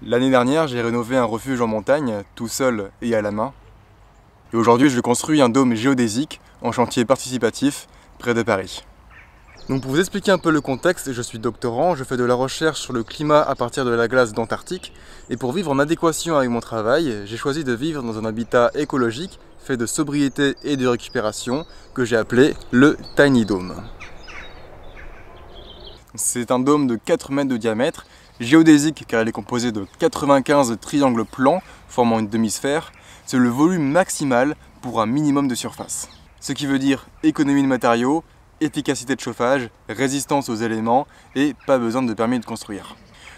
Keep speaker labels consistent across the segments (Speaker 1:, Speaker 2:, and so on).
Speaker 1: L'année dernière, j'ai rénové un refuge en montagne, tout seul et à la main. Et aujourd'hui, je construis un dôme géodésique en chantier participatif près de Paris. Donc pour vous expliquer un peu le contexte, je suis doctorant, je fais de la recherche sur le climat à partir de la glace d'Antarctique. Et pour vivre en adéquation avec mon travail, j'ai choisi de vivre dans un habitat écologique fait de sobriété et de récupération que j'ai appelé le Tiny Dome. C'est un dôme de 4 mètres de diamètre, géodésique car il est composé de 95 triangles plans formant une demi-sphère. C'est le volume maximal pour un minimum de surface. Ce qui veut dire économie de matériaux, efficacité de chauffage, résistance aux éléments et pas besoin de permis de construire.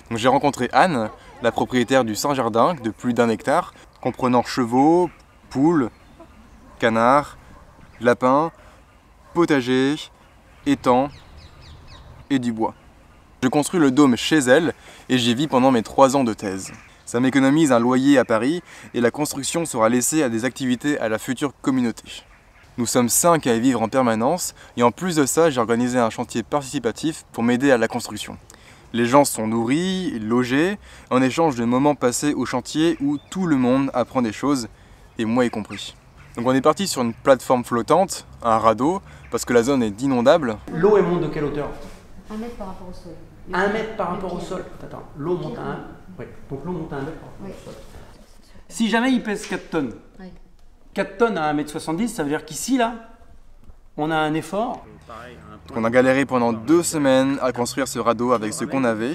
Speaker 1: Donc j'ai rencontré Anne, la propriétaire du Saint-Jardin de plus d'1 hectare, comprenant chevaux, poules, canards, lapins, potagers, étangs et du bois. Je construis le dôme chez elle et j'y vis pendant mes 3 ans de thèse. Ça m'économise un loyer à Paris et la construction sera laissée à des activités à la future communauté. Nous sommes 5 à y vivre en permanence et en plus de ça, j'ai organisé un chantier participatif pour m'aider à la construction. Les gens sont nourris, logés, en échange de moments passés au chantier où tout le monde apprend des choses, et moi y compris. Donc on est parti sur une plateforme flottante, un radeau, parce que la zone est inondable.
Speaker 2: L'eau elle monte de quelle hauteur?
Speaker 3: 1 mètre par rapport au sol.
Speaker 2: 1 mètre par rapport au sol. Attends, l'eau monte à 1 mètre. Oui. Donc l'eau monte à 1 mètre par rapport au sol. Si jamais il pèse 4 tonnes, 4 tonnes à 1,70 m, ça veut dire qu'ici, là, on a un effort.
Speaker 1: On a galéré pendant 2 semaines à construire ce radeau avec ce qu'on avait.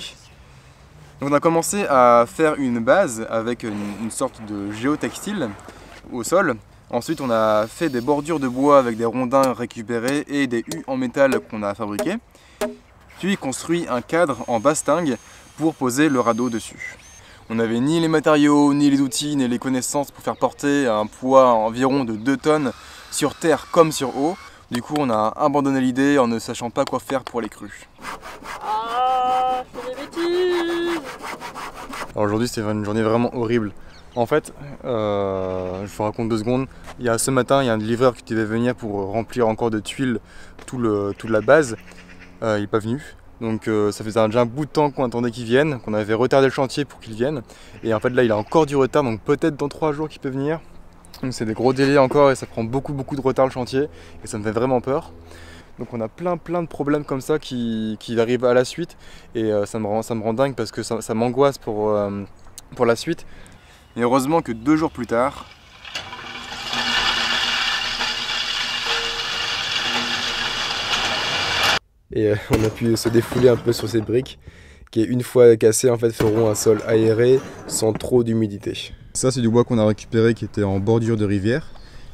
Speaker 1: Donc on a commencé à faire une base avec une sorte de géotextile au sol. Ensuite on a fait des bordures de bois avec des rondins récupérés et des hues en métal qu'on a fabriquées. Puis construit un cadre en bastingue pour poser le radeau dessus. On n'avait ni les matériaux, ni les outils, ni les connaissances pour faire porter un poids environ de 2 tonnes sur terre comme sur eau. Du coup, on a abandonné l'idée en ne sachant pas quoi faire pour les crues.
Speaker 3: Ah, je fais des bêtises!
Speaker 1: Alors aujourd'hui, c'est une journée vraiment horrible. En fait, je vous raconte 2 secondes. Ce matin, il y a un livreur qui devait venir pour remplir encore de tuiles toute la base. Il n'est pas venu. Donc ça faisait déjà un bout de temps qu'on attendait qu'il vienne, qu'on avait retardé le chantier pour qu'il vienne. Et en fait là il a encore du retard, donc peut-être dans 3 jours qu'il peut venir. Donc c'est des gros délais encore et ça prend beaucoup de retard le chantier. Et ça me fait vraiment peur. Donc on a plein de problèmes comme ça qui arrivent à la suite. Et ça me rend dingue parce que ça m'angoisse pour la suite. Et heureusement que 2 jours plus tard,
Speaker 4: et on a pu se défouler un peu sur ces briques qui, une fois cassées, en fait, feront un sol aéré sans trop d'humidité.
Speaker 1: Ça c'est du bois qu'on a récupéré qui était en bordure de rivière.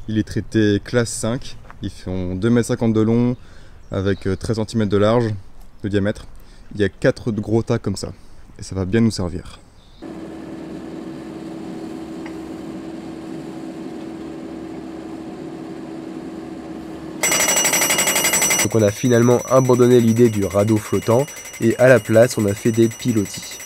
Speaker 1: Il est traité classe 5. Ils font 2,50 m de long avec 13 cm de large de diamètre. Il y a 4 gros tas comme ça et ça va bien nous servir.
Speaker 4: Donc on a finalement abandonné l'idée du radeau flottant et à la place on a fait des pilotis.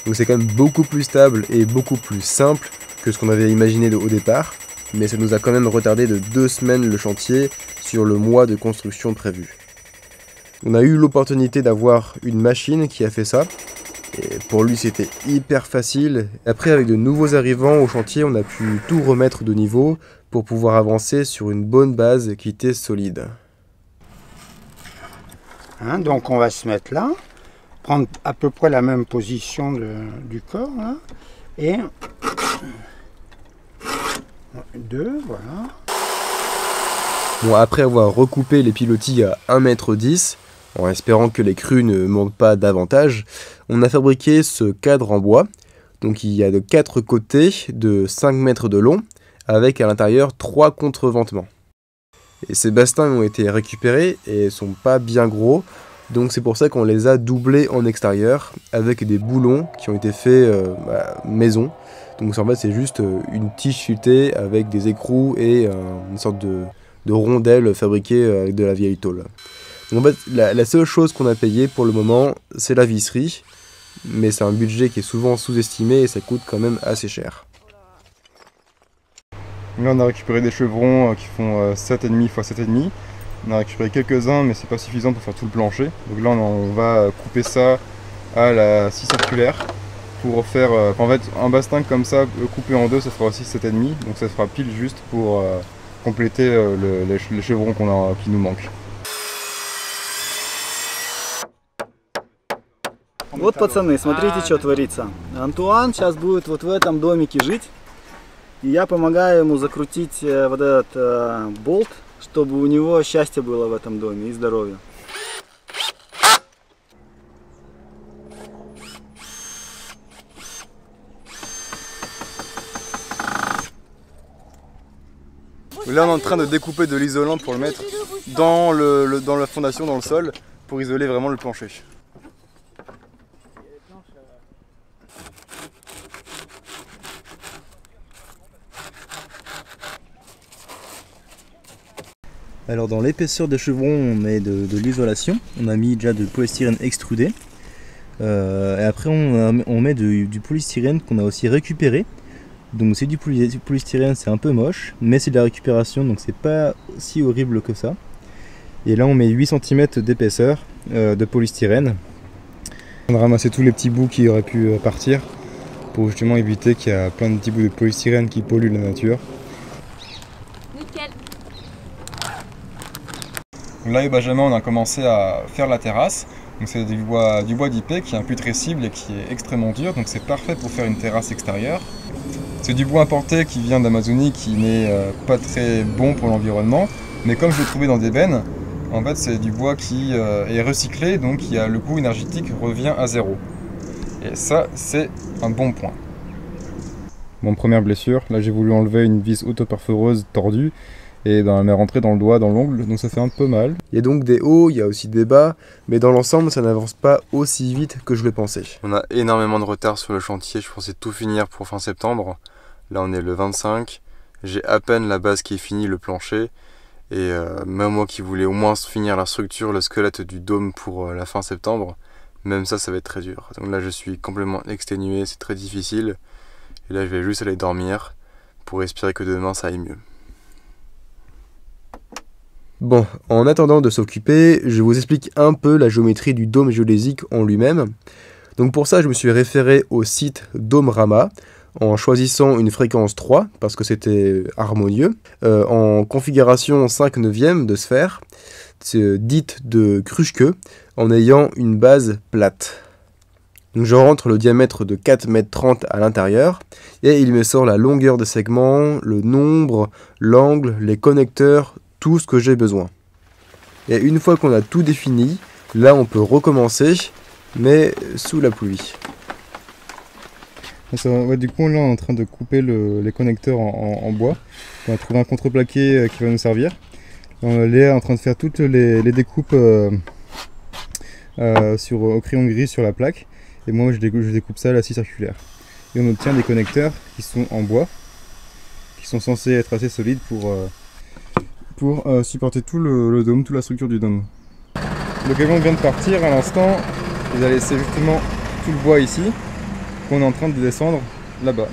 Speaker 4: Donc c'est quand même beaucoup plus stable et beaucoup plus simple que ce qu'on avait imaginé au départ, mais ça nous a quand même retardé de 2 semaines le chantier sur le mois de construction prévu. On a eu l'opportunité d'avoir une machine qui a fait ça, et pour lui c'était hyper facile. Après avec de nouveaux arrivants au chantier on a pu tout remettre de niveau pour pouvoir avancer sur une bonne base qui était solide.
Speaker 5: Donc on va se mettre là, prendre à peu près la même position du corps, là, et 2, voilà.
Speaker 4: Bon, après avoir recoupé les pilotis à 1,10 m, en espérant que les crues ne montent pas davantage, on a fabriqué ce cadre en bois. Donc il y a de 4 côtés de 5 mètres de long, avec à l'intérieur 3 contreventements. Et ces bastings ont été récupérés et sont pas bien gros, donc c'est pour ça qu'on les a doublés en extérieur avec des boulons qui ont été faits maison. Donc en fait c'est juste une tige sculptée avec des écrous et une sorte de rondelle fabriquée avec de la vieille tôle. Donc en fait la seule chose qu'on a payée pour le moment c'est la visserie, mais c'est un budget qui est souvent sous-estimé et ça coûte quand même assez cher.
Speaker 1: Là on a récupéré des chevrons qui font 7,5 x 7,5. On a récupéré quelques-uns mais c'est pas suffisant pour faire tout le plancher. Donc là on va couper ça à la scie circulaire pour faire, en fait, un basting comme ça coupé en deux, ça fera aussi 7,5, donc ça fera pile juste pour compléter les chevrons qui nous manquent.
Speaker 6: Вот, пацаны, смотрите, что творится. Антуан сейчас будет вот в этом домике жить. И я помогаю ему закрутить вот этот болт, чтобы у него счастье было в этом доме и здоровье.
Speaker 1: Là on est en train de découper de l'isolant pour le mettre dans la fondation, dans le sol, pour isoler vraiment le plancher.
Speaker 7: Alors dans l'épaisseur des chevrons on met de l'isolation, on a mis déjà de polystyrène extrudé et après on met du polystyrène qu'on a aussi récupéré. Donc c'est du polystyrène, c'est un peu moche mais c'est de la récupération donc c'est pas si horrible que ça. Et là on met 8 cm d'épaisseur de polystyrène. On a ramassé tous les petits bouts qui auraient pu partir pour justement éviter qu'il y a plein de petits bouts de polystyrène qui polluent la nature.
Speaker 1: Là et Benjamin on a commencé à faire la terrasse, donc c'est du bois d'Ipé qui est imputrescible et qui est extrêmement dur, donc c'est parfait pour faire une terrasse extérieure. C'est du bois importé qui vient d'Amazonie qui n'est pas très bon pour l'environnement, mais comme je l'ai trouvé dans des bennes, en fait c'est du bois qui est recyclé, donc le coût énergétique revient à zéro. Et ça c'est un bon point. Mon première blessure, là j'ai voulu enlever une vis autoperforeuse tordue, et ben, elle m'est rentrée dans le doigt, dans l'ongle, donc ça fait un peu mal.
Speaker 4: Il y a donc des hauts, il y a aussi des bas, mais dans l'ensemble ça n'avance pas aussi vite que je le pensais. On a énormément de retard sur le chantier, je pensais tout finir pour fin septembre. Là on est le 25, j'ai à peine la base qui est finie, le plancher, et même moi qui voulais au moins finir la structure, le squelette du dôme pour la fin septembre, même ça va être très dur. Donc là je suis complètement exténué, c'est très difficile, et là je vais juste aller dormir pour espérer que demain ça aille mieux. Bon, en attendant de s'occuper, je vous explique un peu la géométrie du dôme géodésique en lui-même. Donc pour ça, je me suis référé au site Domerama, en choisissant une fréquence 3, parce que c'était harmonieux, en configuration 5/9 de sphère, dite de Kruskë, en ayant une base plate. Donc je rentre le diamètre de 4,30 m à l'intérieur, et il me sort la longueur des segments, le nombre, l'angle, les connecteurs, tout ce que j'ai besoin. Et une fois qu'on a tout défini, là on peut recommencer, mais sous la pluie.
Speaker 1: Ouais, du coup là on est en train de couper les connecteurs en bois. On a trouvé un contreplaqué qui va nous servir. On est en train de faire toutes les découpes au crayon gris sur la plaque. Et moi je découpe ça à la scie circulaire. Et on obtient des connecteurs qui sont en bois, qui sont censés être assez solides pour supporter tout le dôme, toute la structure du dôme. Le camion vient de partir à l'instant, il a laissé justement tout le bois ici, qu'on est en train de descendre là-bas,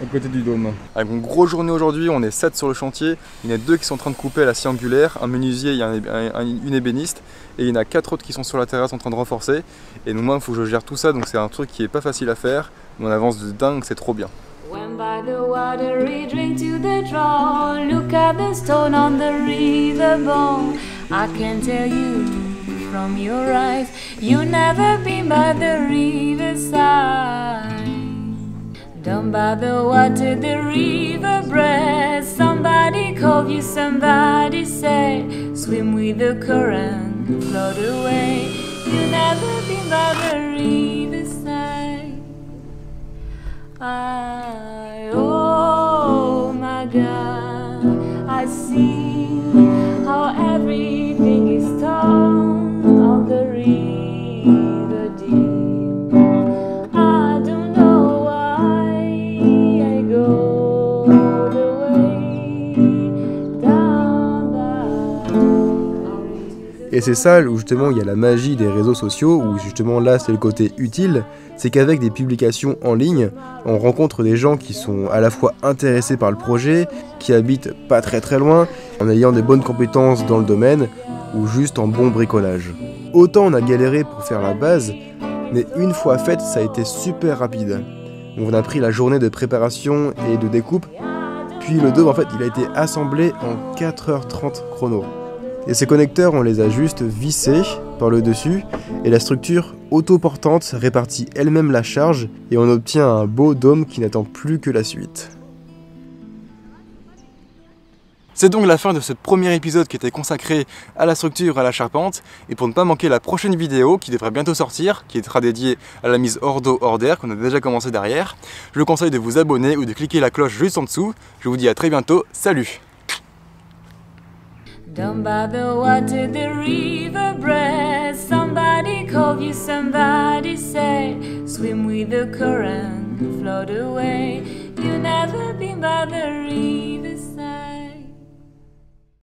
Speaker 1: à côté du dôme. Avec une grosse journée aujourd'hui, on est 7 sur le chantier, il y en a 2 qui sont en train de couper à la scie angulaire, un menuisier et une ébéniste, et il y en a 4 autres qui sont sur la terrasse en train de renforcer, et donc moi il faut que je gère tout ça, donc c'est un truc qui est pas facile à faire, mais on avance de dingue, c'est trop bien.
Speaker 8: When by the water we drink to the draw, look at the stone on the riverbank. I can tell you from your eyes, you never been by the riverside. Down by the water, the river breast. Somebody called you, somebody said, swim with the current, float away. You never been by the riverside. Oh my God, I see how everything is torn on the river deep. I don't know why I go the way down by.
Speaker 4: Et c'est ça où justement il y a la magie des réseaux sociaux, où justement là c'est le côté utile, c'est qu'avec des publications en ligne, on rencontre des gens qui sont à la fois intéressés par le projet, qui habitent pas très loin, en ayant des bonnes compétences dans le domaine, ou juste en bon bricolage. Autant on a galéré pour faire la base, Mais une fois faite, ça a été super rapide. On a pris la journée de préparation et de découpe, puis le dôme en fait il a été assemblé en 4h30 chrono. Et ces connecteurs on les a juste vissés par le dessus et la structure autoportante répartit elle-même la charge et on obtient un beau dôme qui n'attend plus que la suite.
Speaker 1: C'est donc la fin de ce premier épisode qui était consacré à la structure, à la charpente. Et pour ne pas manquer la prochaine vidéo qui devrait bientôt sortir, qui sera dédiée à la mise hors d'eau, hors d'air, qu'on a déjà commencé derrière, je vous conseille de vous abonner ou de cliquer la cloche juste en dessous. Je vous dis à très bientôt, salut!
Speaker 8: Down by the water, the river breath. Somebody called you, somebody said, swim with the current, float away. You never been by the riverside.